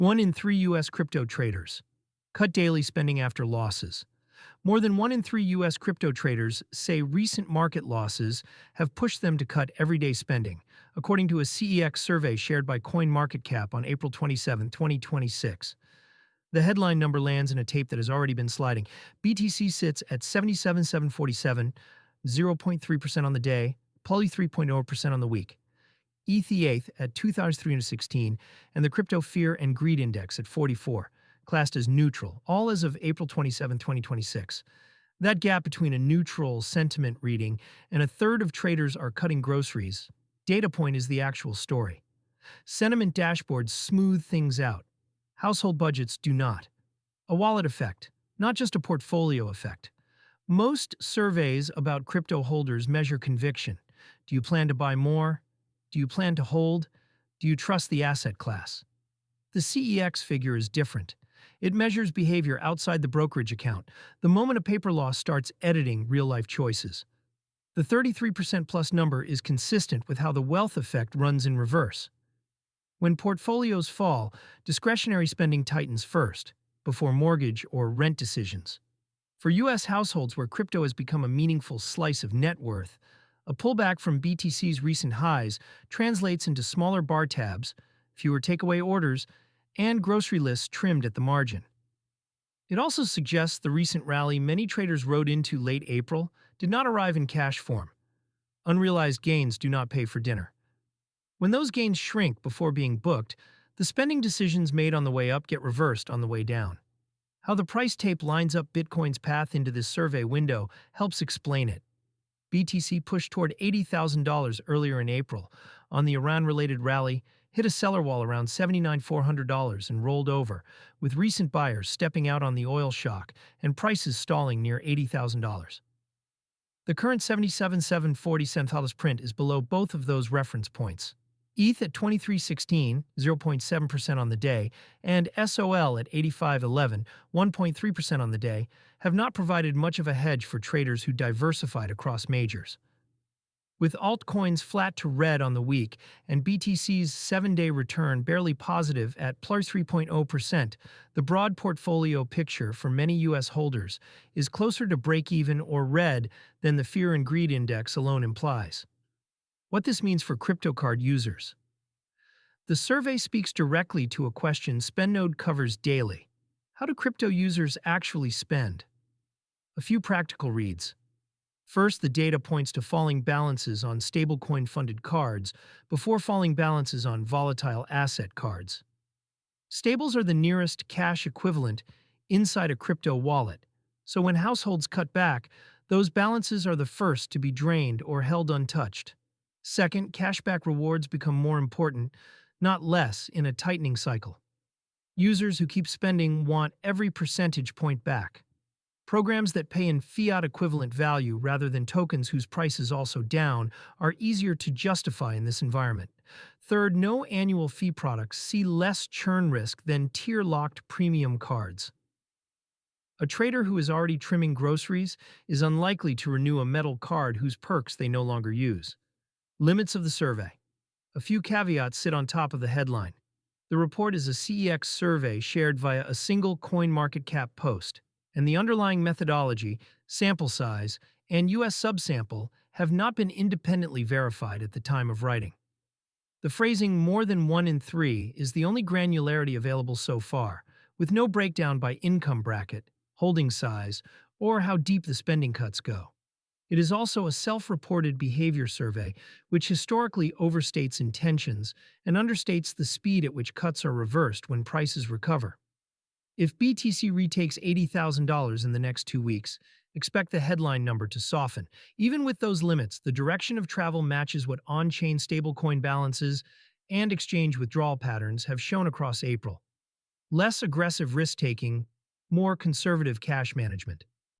1 in 3 U.S. crypto traders cut daily spending after losses. More than 1 in 3 U.S. crypto traders say recent market losses have pushed them to cut everyday spending, according to a CEX survey shared by CoinMarketCap on April 27, 2026. The headline number lands in a tape that has already been sliding. BTC sits at 77,747, 0.3% on the day, Poly 3.0% on the week. ETH at 2,316, and the Crypto Fear and Greed Index at 44, classed as neutral, all as of April 27, 2026. That gap between a neutral sentiment reading and a third of traders are cutting groceries. Data point is the actual story. Sentiment dashboards smooth things out. Household budgets do not. A wallet effect, not just a portfolio effect. Most surveys about crypto holders measure conviction. Do you plan to buy more? Do you plan to hold? Do you trust the asset class? The CEX figure is different. It measures behavior outside the brokerage account, the moment a paper law starts editing real-life choices. The 33% plus number is consistent with how the wealth effect runs in reverse. When portfolios fall, discretionary spending tightens first, before mortgage or rent decisions. For U.S. households where crypto has become a meaningful slice of net worth, a pullback from BTC's recent highs translates into smaller bar tabs, fewer takeaway orders, and grocery lists trimmed at the margin. It also suggests the recent rally many traders rode into late April did not arrive in cash form. Unrealized gains do not pay for dinner. When those gains shrink before being booked, the spending decisions made on the way up get reversed on the way down. How the price tape lines up Bitcoin's path into this survey window helps explain it. BTC pushed toward $80,000 earlier in April on the Iran-related rally, hit a seller wall around $79,400 and rolled over, with recent buyers stepping out on the oil shock and prices stalling near $80,000. The current 77,740 centavos print is below both of those reference points. ETH at 2316, 0.7% on the day, and SOL at 8511, 1.3% on the day, have not provided much of a hedge for traders who diversified across majors. With altcoins flat to red on the week and BTC's 7-day return barely positive at plus 3.0%, the broad portfolio picture for many U.S. holders is closer to break-even or red than the Fear and Greed Index alone implies. What this means for CryptoCard users. The survey speaks directly to a question SpendNode covers daily. How do crypto users actually spend? A few practical reads. First, the data points to falling balances on stablecoin-funded cards before falling balances on volatile asset cards. Stables are the nearest cash equivalent inside a crypto wallet, so when households cut back, those balances are the first to be drained or held untouched. Second, cashback rewards become more important, not less, in a tightening cycle. Users who keep spending want every percentage point back. Programs that pay in fiat equivalent value rather than tokens whose price is also down are easier to justify in this environment. Third, no annual fee products see less churn risk than tier-locked premium cards. A trader who is already trimming groceries is unlikely to renew a metal card whose perks they no longer use. Limits of the survey. A few caveats sit on top of the headline. The report is a CEX survey shared via a single CoinMarketCap post, and the underlying methodology, sample size, and US subsample have not been independently verified at the time of writing. The phrasing more than 1 in 3 is the only granularity available so far, with no breakdown by income bracket, holding size, or how deep the spending cuts go. It is also a self-reported behavior survey, which historically overstates intentions and understates the speed at which cuts are reversed when prices recover. If BTC retakes $80,000 in the next 2 weeks, expect the headline number to soften. Even with those limits, the direction of travel matches what on-chain stablecoin balances and exchange withdrawal patterns have shown across April. Less aggressive risk-taking, more conservative cash management.